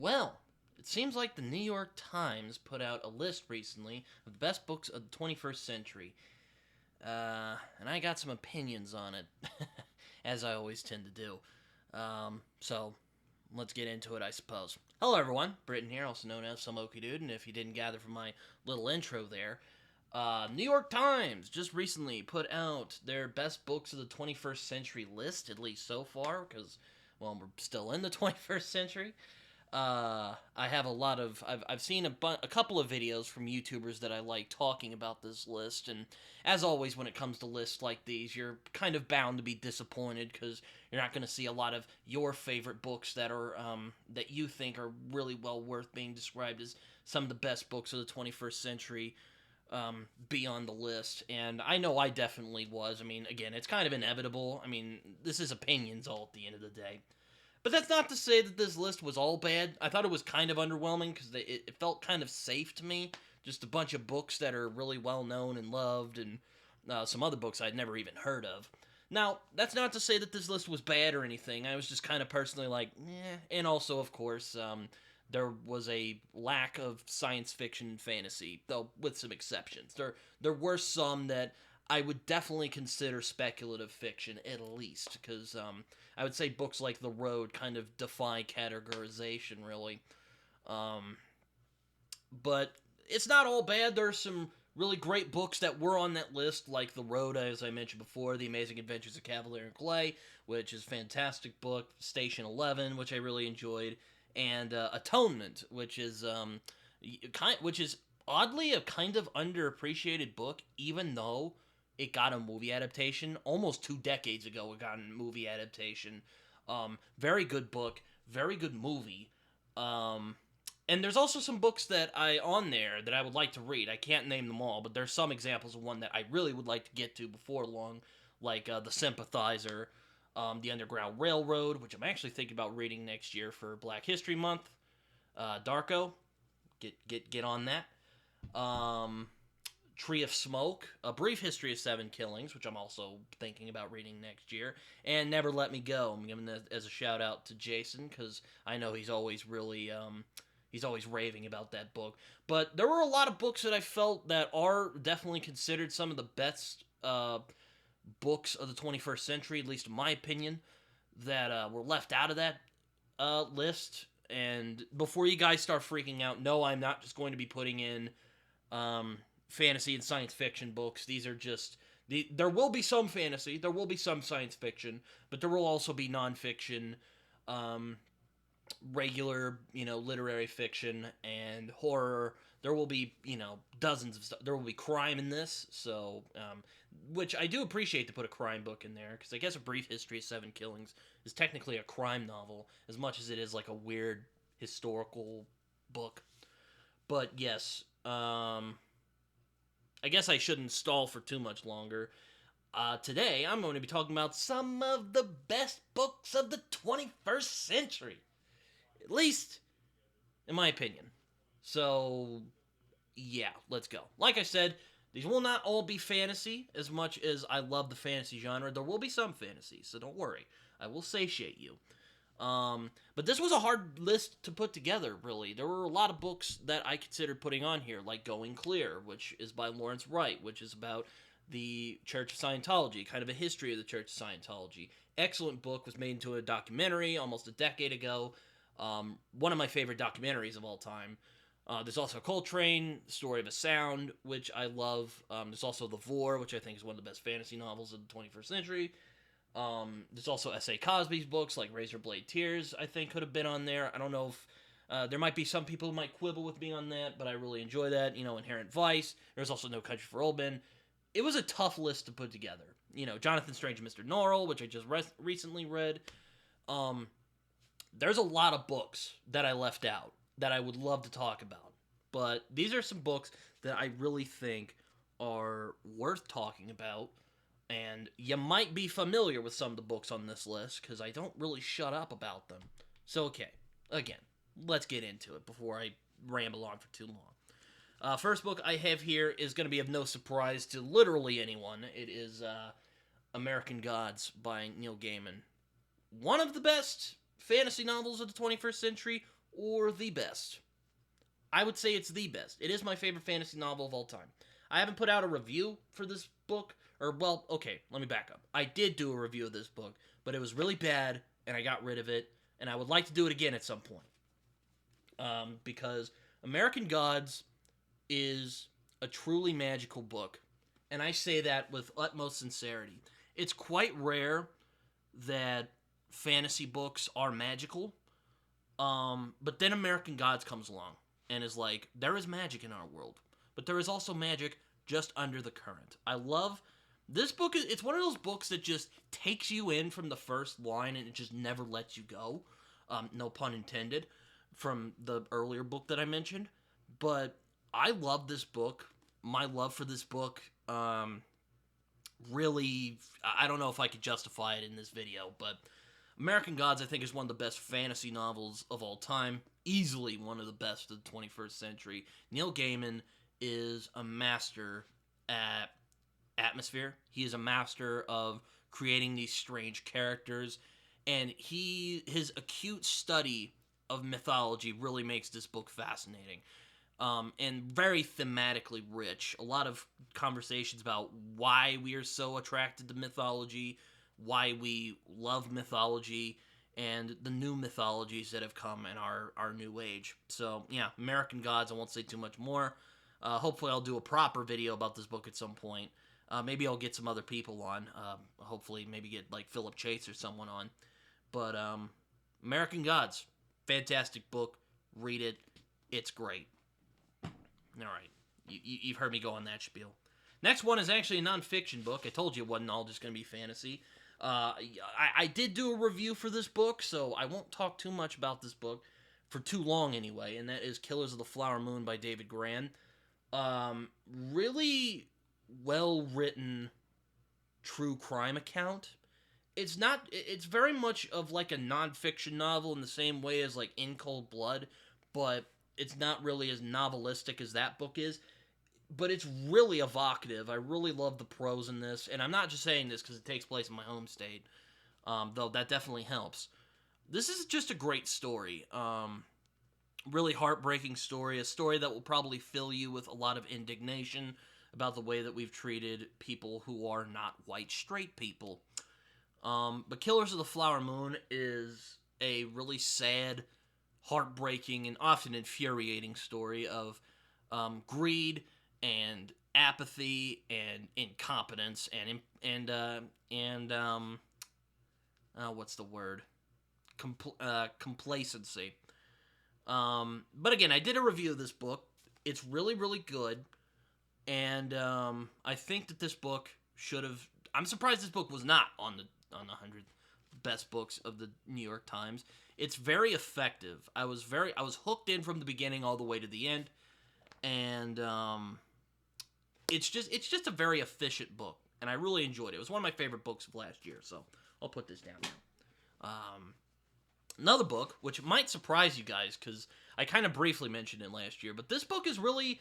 Well, it seems like the New York Times put out a list recently of the best books of the 21st century. And I got some opinions on it, as I always tend to do. So, let's get into it, I suppose. Hello, everyone. Britton here, also known as some Dude, and if you didn't gather from my little intro there, New York Times just recently put out their best books of the 21st century list, at least so far, because, well, we're still in the 21st century. I have a lot of I've seen a couple of videos from YouTubers that I like talking about this list, and as always when it comes to lists like these, you're kind of bound to be disappointed because you're not going to see a lot of your favorite books that are that you think are really well worth being described as some of the best books of the 21st century be on the list. And I know I definitely was. I mean, again, it's kind of inevitable. I mean, this is opinions all at the end of the day. But that's not to say that this list was all bad. I thought it was kind of underwhelming because it felt kind of safe to me. Just a bunch of books that are really well known and loved, and some other books I'd never even heard of. Now, that's not to say that this list was bad or anything. I was just kind of personally like, eh. And also, of course, there was a lack of science fiction and fantasy, though with some exceptions. There were some that I would definitely consider speculative fiction, at least, because I would say books like The Road kind of defy categorization, really. Um, but it's not all bad. There are some really great books that were on that list, like The Road, as I mentioned before, The Amazing Adventures of Cavalier and Clay, which is a fantastic book, Station 11, which I really enjoyed, and Atonement, which is oddly a kind of underappreciated book, even though it got a movie adaptation almost 2 decades ago. It got a movie adaptation. Very good book, very good movie. And there's also some books that I on there that I would like to read. I can't name them all, but there's some examples of one that I really would like to get to before long, like The Sympathizer, The Underground Railroad, which I'm actually thinking about reading next year for Black History Month. Darko, get on that. Um, Tree of Smoke, A Brief History of Seven Killings, which I'm also thinking about reading next year, and Never Let Me Go. I'm giving that as a shout out to Jason because I know he's always really he's always raving about that book. But there were a lot of books that I felt that are definitely considered some of the best books of the 21st century, at least in my opinion, that were left out of that list. And before you guys start freaking out, no, I'm not just going to be putting in fantasy and science fiction books. These are just there will be some fantasy, there will be some science fiction, but there will also be nonfiction, regular, literary fiction and horror. There will be, dozens of stuff. There will be crime in this, so which I do appreciate to put a crime book in there because I guess A Brief History of Seven Killings is technically a crime novel as much as it is like a weird historical book. But yes, I guess I shouldn't stall for too much longer. Today, I'm going to be talking about some of the best books of the 21st century. At least, in my opinion. So, yeah, let's go. Like I said, these will not all be fantasy as much as I love the fantasy genre. There will be some fantasy, so don't worry. I will satiate you. But this was a hard list to put together, really. There were a lot of books that I considered putting on here, like Going Clear, which is by Lawrence Wright, which is about the Church of Scientology, kind of a history of the Church of Scientology. Excellent book, was made into a documentary almost a decade ago. One of my favorite documentaries of all time. There's also Coltrane, Story of a Sound, which I love. There's also The Vor, which I think is one of the best fantasy novels of the 21st century. There's also S.A. Cosby's books, like Razorblade Tears, I think could have been on there. I don't know if there might be some people who might quibble with me on that, but I really enjoy that. Inherent Vice. There's also No Country for Old Men. It was a tough list to put together. Jonathan Strange and Mr. Norrell, which I just recently read. There's a lot of books that I left out that I would love to talk about. But these are some books that I really think are worth talking about. And you might be familiar with some of the books on this list, because I don't really shut up about them. So, okay, again, let's get into it before I ramble on for too long. First book I have here is going to be of no surprise to literally anyone. It is American Gods by Neil Gaiman. One of the best fantasy novels of the 21st century, or the best. I would say it's the best. It is my favorite fantasy novel of all time. I haven't put out a review for this book, or, well, okay, let me back up. I did do a review of this book, but it was really bad, and I got rid of it, and I would like to do it again at some point. Because American Gods is a truly magical book, and I say that with utmost sincerity. It's quite rare that fantasy books are magical, but then American Gods comes along and is like, there is magic in our world, but there is also magic just under the current. I love this book. It's one of those books that just takes you in from the first line and it just never lets you go. No pun intended, from the earlier book that I mentioned. But I love this book. My love for this book, really, I don't know if I could justify it in this video, but American Gods, I think, is one of the best fantasy novels of all time. Easily one of the best of the 21st century. Neil Gaiman is a master at atmosphere. He is a master of creating these strange characters, and his acute study of mythology really makes this book fascinating. And very thematically rich. A lot of conversations about why we are so attracted to mythology, why we love mythology, and the new mythologies that have come in our new age. So, yeah, American Gods, I won't say too much more. Hopefully I'll do a proper video about this book at some point. Maybe I'll get some other people on. Hopefully maybe get, like, Philip Chase or someone on. But, American Gods, fantastic book. Read it. It's great. All right. You've heard me go on that spiel. Next one is actually a nonfiction book. I told you it wasn't all just going to be fantasy. I did do a review for this book, so I won't talk too much about this book for too long anyway, and that is Killers of the Flower Moon by David Grann. Really well-written true crime account. It's very much of like a nonfiction novel in the same way as like In Cold Blood, but it's not really as novelistic as that book is. But it's really evocative. I really love the prose in this. And I'm not just saying this because it takes place in my home state, though that definitely helps. This is just a great story. Really heartbreaking story. A story that will probably fill you with a lot of indignation about the way that we've treated people who are not white straight people. But Killers of the Flower Moon is a really sad, heartbreaking, and often infuriating story of greed and apathy and incompetence and what's the word? Complacency. But again, I did a review of this book. It's really, really good, and I think that this book should have. I'm surprised this book was not on the 100 best books of the New York Times. It's very effective. I was hooked in from the beginning all the way to the end, and it's just a very efficient book, and I really enjoyed it. It was one of my favorite books of last year, so I'll put this down now. Another book, which might surprise you guys, because I kind of briefly mentioned it last year, but this book is really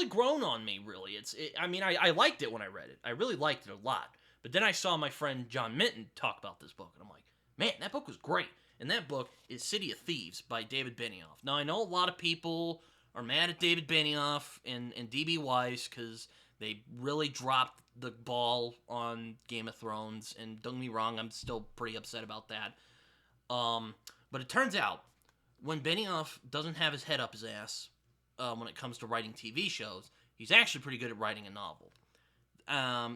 grown on me, really. I liked it when I read it. I really liked it a lot. But then I saw my friend John Minton talk about this book, and I'm like, man, that book was great. And that book is City of Thieves by David Benioff. Now, I know a lot of people are mad at David Benioff and D.B. Weiss because they really dropped the ball on Game of Thrones, and don't get me wrong, I'm still pretty upset about that. But it turns out, when Benioff doesn't have his head up his ass when it comes to writing TV shows, he's actually pretty good at writing a novel.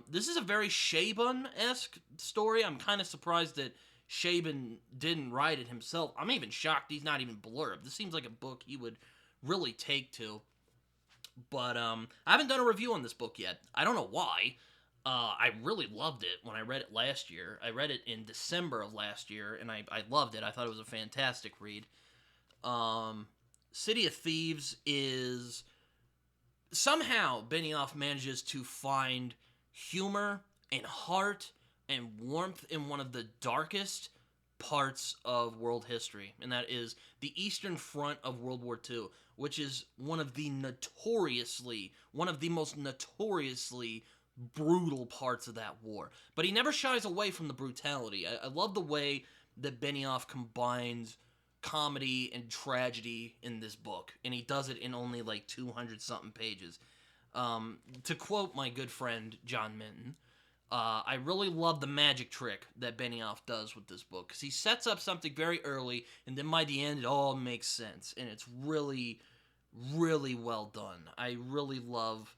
This is a very Chabon-esque story. I'm kind of surprised that Chabon didn't write it himself. I'm even shocked he's not even blurb. This seems like a book he would really take to. But I haven't done a review on this book yet. I don't know why. I really loved it when I read it last year. I read it in December of last year, and I loved it. I thought it was a fantastic read. City of Thieves is... Somehow, Benioff manages to find humor and heart and warmth in one of the darkest parts of world history, and that is the Eastern Front of World War II, which is one of the most notoriously brutal parts of that war. But he never shies away from the brutality. I love the way that Benioff combines comedy and tragedy in this book, and he does it in only like 200 something pages. To quote my good friend John Minton, I really love the magic trick that Benioff does with this book, because he sets up something very early, and then by the end it all makes sense, and it's really, really well done. I really love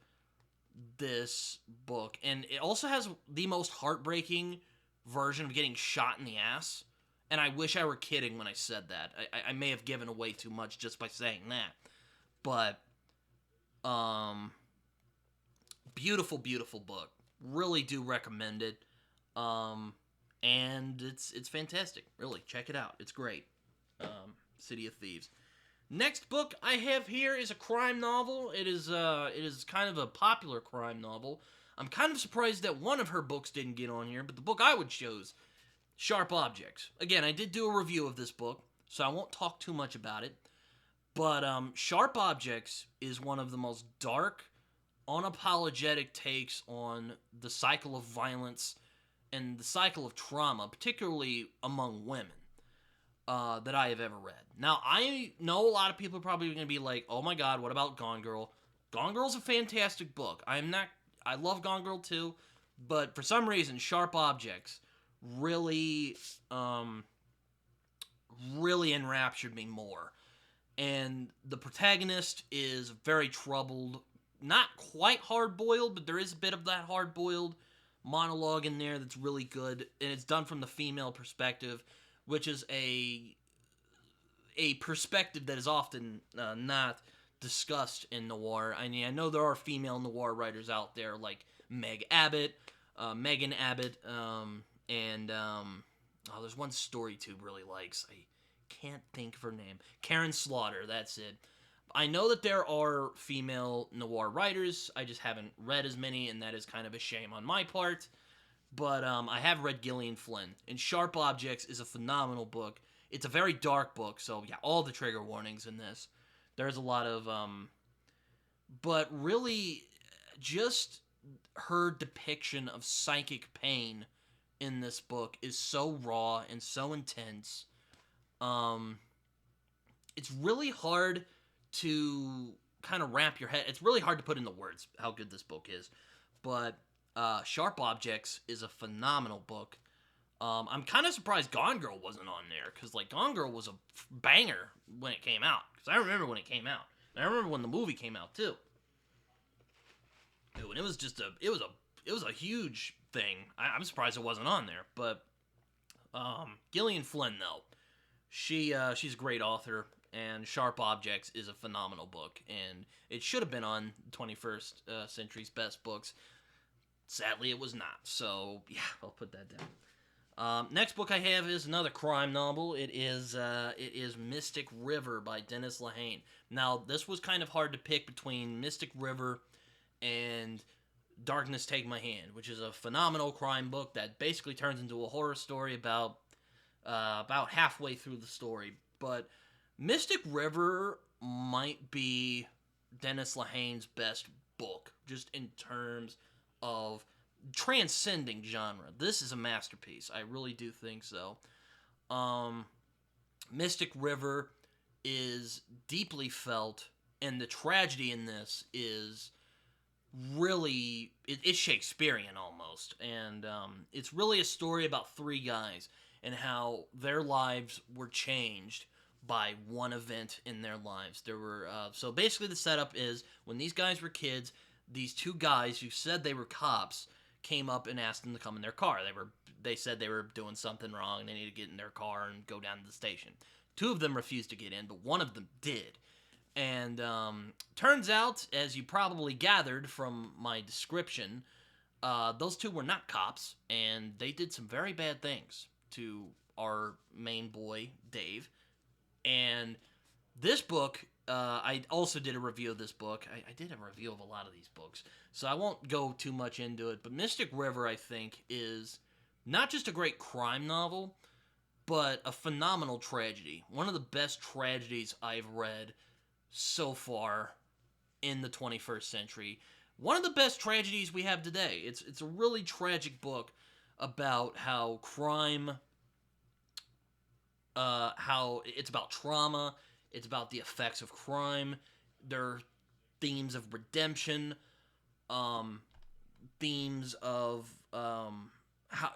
this book, and it also has the most heartbreaking version of getting shot in the ass. And I wish I were kidding when I said that. I may have given away too much just by saying that. But, beautiful, beautiful book. Really do recommend it. And it's fantastic. Really, check it out. It's great. City of Thieves. Next book I have here is a crime novel. It is kind of a popular crime novel. I'm kind of surprised that one of her books didn't get on here, but the book I would choose, Sharp Objects. Again, I did do a review of this book, so I won't talk too much about it. But Sharp Objects is one of the most dark, unapologetic takes on the cycle of violence and the cycle of trauma, particularly among women, that I have ever read. Now, I know a lot of people are probably going to be like, oh my god, what about Gone Girl? Gone Girl's a fantastic book. I love Gone Girl too, but for some reason, Sharp Objects really, really enraptured me more. And the protagonist is very troubled, not quite hard-boiled, but there is a bit of that hard-boiled monologue in there that's really good, and it's done from the female perspective, which is a perspective that is often not discussed in noir. I mean, I know there are female noir writers out there like Megan Abbott, and there's one StoryTube really likes. I can't think of her name. Karen Slaughter, that's it. I know that there are female noir writers. I just haven't read as many, and that is kind of a shame on my part. But I have read Gillian Flynn, and Sharp Objects is a phenomenal book. It's a very dark book, so yeah, all the trigger warnings in this. There's a lot of, but really, just her depiction of psychic pain in this book is so raw and so intense. It's really hard to kind of wrap your head. It's really hard to put into words how good this book is, but Sharp Objects is a phenomenal book. I'm kind of surprised Gone Girl wasn't on there, because like Gone Girl was a banger when it came out. Because I remember when it came out, and I remember when the movie came out too. And it was just it was a huge thing. I'm surprised it wasn't on there. But Gillian Flynn though, she's a great author, and Sharp Objects is a phenomenal book, and it should have been on 21st Century's Best Books. Sadly, it was not. So yeah, I'll put that down. Next book I have is another crime novel. It is Mystic River by Dennis Lehane. Now, this was kind of hard to pick between Mystic River and Darkness Take My Hand, which is a phenomenal crime book that basically turns into a horror story about halfway through the story. But Mystic River might be Dennis Lehane's best book, just in terms of transcending genre. This is a masterpiece. I really do think so. Mystic River is deeply felt, and the tragedy in this is really, it's Shakespearean almost, and it's really a story about three guys and how their lives were changed by one event in their lives. There were so basically the setup is when these guys were kids, these two guys who said they were cops came up and asked them to come in their car. They said they were doing something wrong and they needed to get in their car and go down to the station. Two of them refused to get in, but one of them did. And turns out, as you probably gathered from my description, those two were not cops, and they did some very bad things to our main boy, Dave. And this book, I also did a review of this book. I did a review of a lot of these books, so I won't go too much into it. But Mystic River, I think, is not just a great crime novel, but a phenomenal tragedy. One of the best tragedies I've read so far in the 21st century. One of the best tragedies we have today. It's a really tragic book about how crime how it's about trauma, it's about the effects of crime, there are themes of redemption, um, themes of how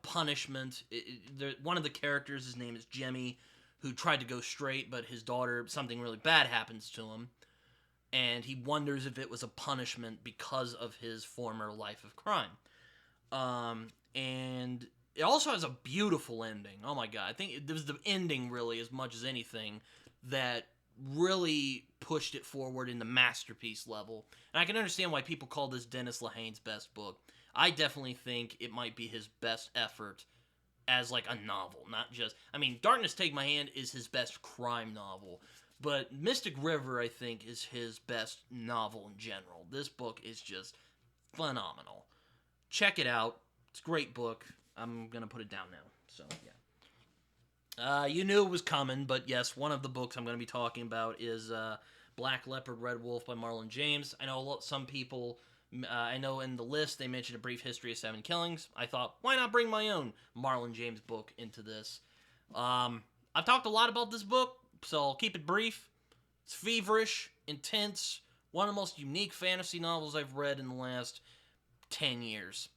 punishment. One of the characters, his name is Jimmy, who tried to go straight, but his daughter, something really bad happens to him, and he wonders if it was a punishment because of his former life of crime. And it also has a beautiful ending. Oh my god, I think it was the ending really, as much as anything, that really pushed it forward in the masterpiece level. And I can understand why people call this Dennis Lehane's best book. I definitely think it might be his best effort as like a novel, not just. I mean, Darkness Take My Hand is his best crime novel, but Mystic River, I think, is his best novel in general. This book is just phenomenal. Check it out. It's a great book. I'm gonna put it down now. So yeah. You knew it was coming, but yes, one of the books I'm gonna be talking about is Black Leopard, Red Wolf by Marlon James. I know some people. I know in the list they mentioned A Brief History of Seven Killings. I thought, why not bring my own Marlon James book into this? I've talked a lot about this book, so I'll keep it brief. It's feverish, intense, one of the most unique fantasy novels I've read in the last 10 years.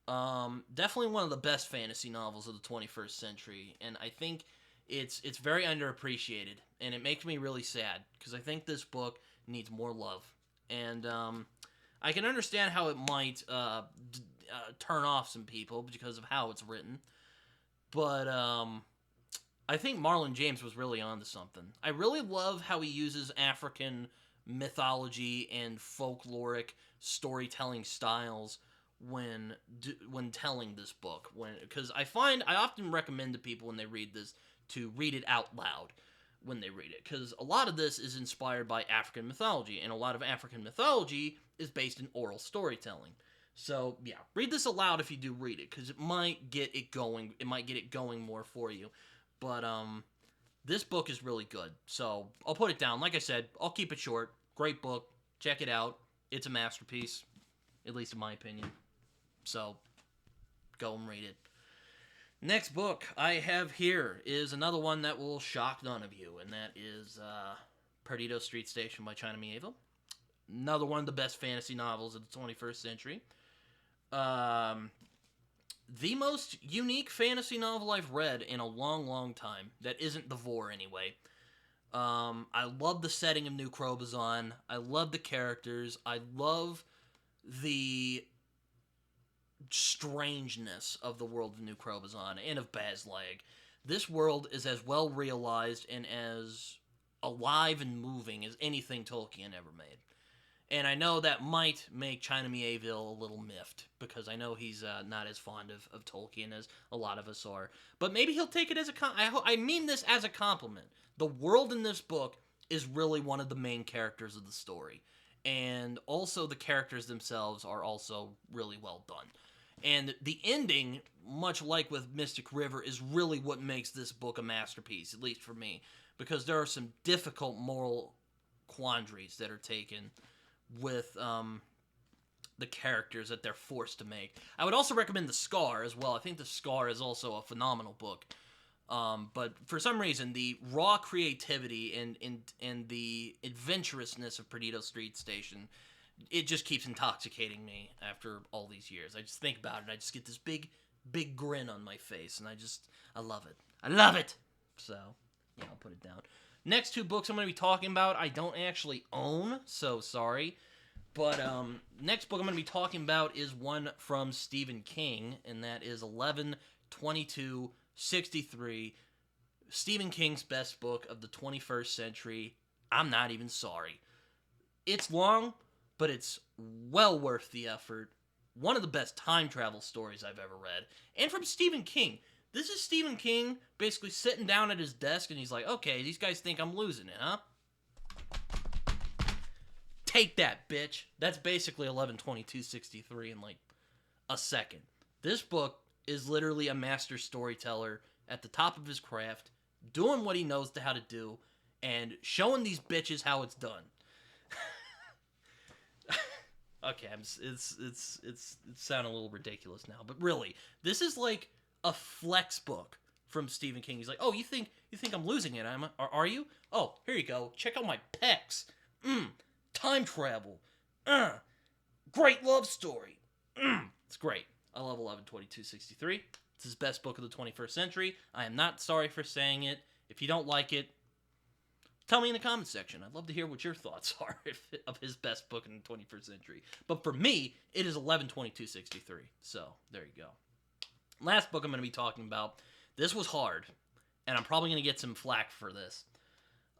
Definitely one of the best fantasy novels of the 21st century, and I think it's very underappreciated, and it makes me really sad, because I think this book needs more love. And I can understand how it might turn off some people because of how it's written, but I think Marlon James was really onto something. I really love how he uses African mythology and folkloric storytelling styles when telling this book. Because I often recommend to people when they read this to read it out loud when they read it, because a lot of this is inspired by African mythology, and a lot of African mythology is based in oral storytelling. So yeah, read this aloud if you do read it, because it might get it going. It might get it going more for you. But this book is really good. So I'll put it down. Like I said, I'll keep it short. Great book. Check it out. It's a masterpiece, at least in my opinion. So go and read it. Next book I have here is another one that will shock none of you, and that is Perdido Street Station by China Miéville. Another one of the best fantasy novels of the 21st century. The most unique fantasy novel I've read in a long, long time. That isn't The Vor, anyway. I love the setting of New Krobazon. I love the characters. I love the strangeness of the world of New Krobazon and of Bazlag. This world is as well realized and as alive and moving as anything Tolkien ever made. And I know that might make China Miéville a little miffed, because I know he's not as fond of Tolkien as a lot of us are. But maybe he'll take it as I mean this as a compliment. The world in this book is really one of the main characters of the story. And also the characters themselves are also really well done. And the ending, much like with Mystic River, is really what makes this book a masterpiece, at least for me. Because there are some difficult moral quandaries that are taken with the characters that they're forced to make. I would also recommend The Scar as well. I think The Scar is also a phenomenal book. But for some reason, the raw creativity and the adventurousness of Perdido Street Station, it just keeps intoxicating me after all these years. I just think about it, I just get this big grin on my face, and I love it. I love it! So, yeah, I'll put it down. Next two books I'm going to be talking about, I don't actually own, so sorry. But next book I'm going to be talking about is one from Stephen King, and that is 11/22/63, Stephen King's best book of the 21st century. I'm not even sorry. It's long, but it's well worth the effort. One of the best time travel stories I've ever read. And from Stephen King. This is Stephen King basically sitting down at his desk, and he's like, okay, these guys think I'm losing it, huh? Take that, bitch. That's basically 11/22/63 in like a second. This book is literally a master storyteller at the top of his craft, doing what he knows how to do, and showing these bitches how it's done. Okay, it's sounding a little ridiculous now, but really, this is like a flex book from Stephen King. He's like, "Oh, you think I'm losing it? Are you? Oh, here you go. Check out my pecs. Time travel. Great love story. It's great. I love 11/22/63. It's his best book of the 21st century. I am not sorry for saying it. If you don't like it, tell me in the comments section. I'd love to hear what your thoughts are of his best book in the 21st century. But for me, it is 11/22/63. So, there you go. Last book I'm going to be talking about. This was hard, and I'm probably going to get some flack for this.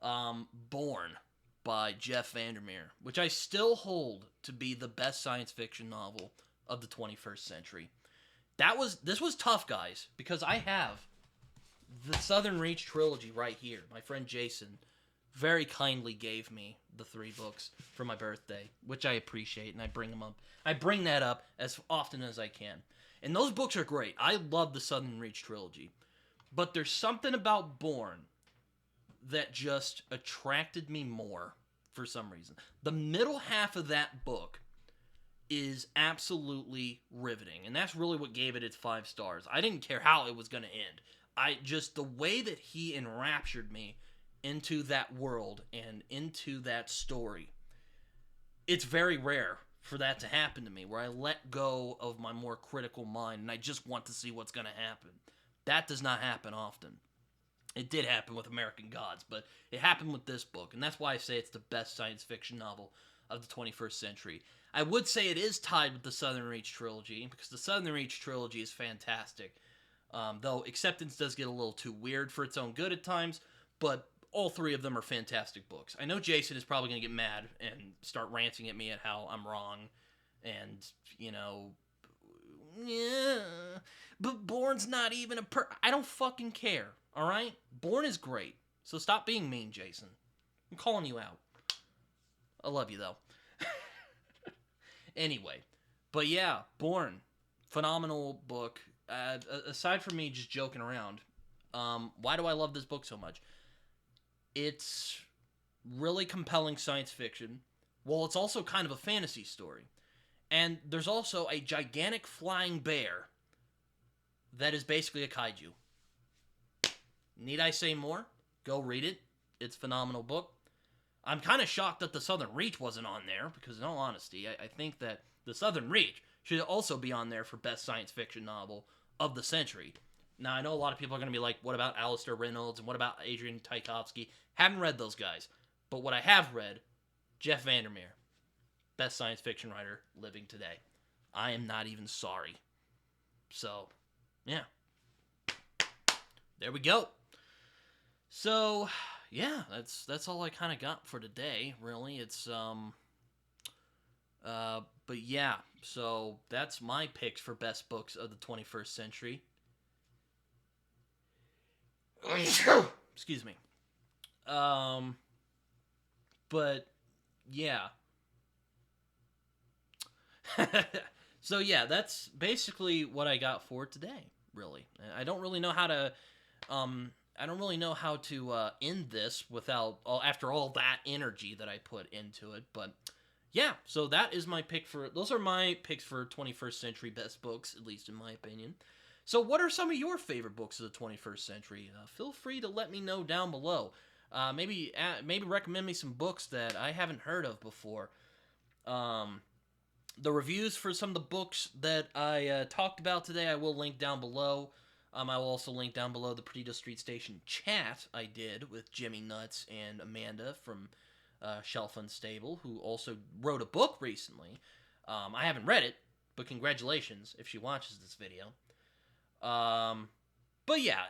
Born by Jeff Vandermeer, which I still hold to be the best science fiction novel of the 21st century. This was tough, guys, because I have the Southern Reach trilogy right here. My friend Jason very kindly gave me the 3 books for my birthday, which I appreciate, and I bring them up. I bring that up as often as I can. And those books are great. I love the Southern Reach trilogy. But there's something about Born that just attracted me more for some reason. The middle half of that book is absolutely riveting, and that's really what gave it its 5 stars. I didn't care how it was going to end. The way that he enraptured me into that world and into that story, it's very rare for that to happen to me, where I let go of my more critical mind and I just want to see what's going to happen. That does not happen often. It did happen with American Gods, but it happened with this book, and that's why I say it's the best science fiction novel of the 21st century. I would say it is tied with the Southern Reach trilogy, because the Southern Reach trilogy is fantastic. Though Acceptance does get a little too weird for its own good at times, but all 3 of them are fantastic books. I know Jason is probably going to get mad and start ranting at me at how I'm wrong, and, yeah, but Bourne's not even I don't fucking care, alright? Bourne is great, so stop being mean, Jason. I'm calling you out. I love you, though. Anyway, but yeah, Bourne, phenomenal book. Aside from me just joking around, why do I love this book so much? It's really compelling science fiction. Well, it's also kind of a fantasy story. And there's also a gigantic flying bear that is basically a kaiju. Need I say more? Go read it. It's a phenomenal book. I'm kind of shocked that the Southern Reach wasn't on there, because in all honesty, I think that the Southern Reach should also be on there for best science fiction novel of the century. Now, I know a lot of people are going to be like, what about Alistair Reynolds, and what about Adrian Tchaikovsky? Haven't read those guys. But what I have read, Jeff Vandermeer, best science fiction writer living today. I am not even sorry. So, yeah. There we go. So, yeah, that's all I kind of got for today, really. It's, but yeah, so that's my picks for best books of the 21st century. Excuse me. But, yeah. So, yeah, that's basically what I got for today, really. I don't really know how to, end this without, after all that energy that I put into it, but yeah, so that is my pick those are my picks for 21st century best books, at least in my opinion. So what are some of your favorite books of the 21st century? Feel free to let me know down below. Maybe recommend me some books that I haven't heard of before. The reviews for some of the books that I talked about today, I will link down below. I will also link down below the Perdido Street Station chat I did with Jimmy Nuts and Amanda from Shelf Unstable, who also wrote a book recently. I haven't read it, but congratulations if she watches this video. But yeah,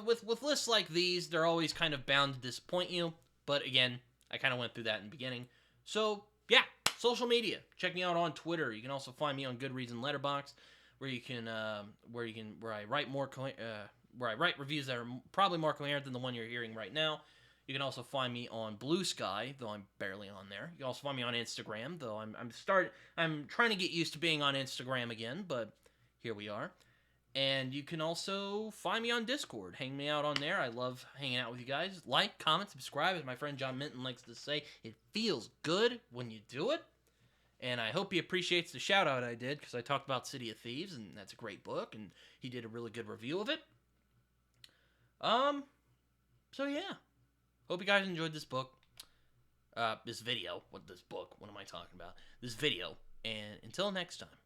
with lists like these, they're always kind of bound to disappoint you. But again, I kind of went through that in the beginning. So yeah, social media. Check me out on Twitter. You can also find me on Goodreads and Letterboxd, where I write reviews that are probably more coherent than the one you're hearing right now. You can also find me on Blue Sky, though I'm barely on there. You can also find me on Instagram, though I'm trying to get used to being on Instagram again, but here we are. And you can also find me on Discord. Hang me out on there. I love hanging out with you guys. Like, comment, subscribe, as my friend John Minton likes to say. It feels good when you do it. And I hope he appreciates the shout-out I did, because I talked about City of Thieves, and that's a great book, and he did a really good review of it. So yeah. Hope you guys enjoyed this book. This video. What am I talking about? This video. And until next time.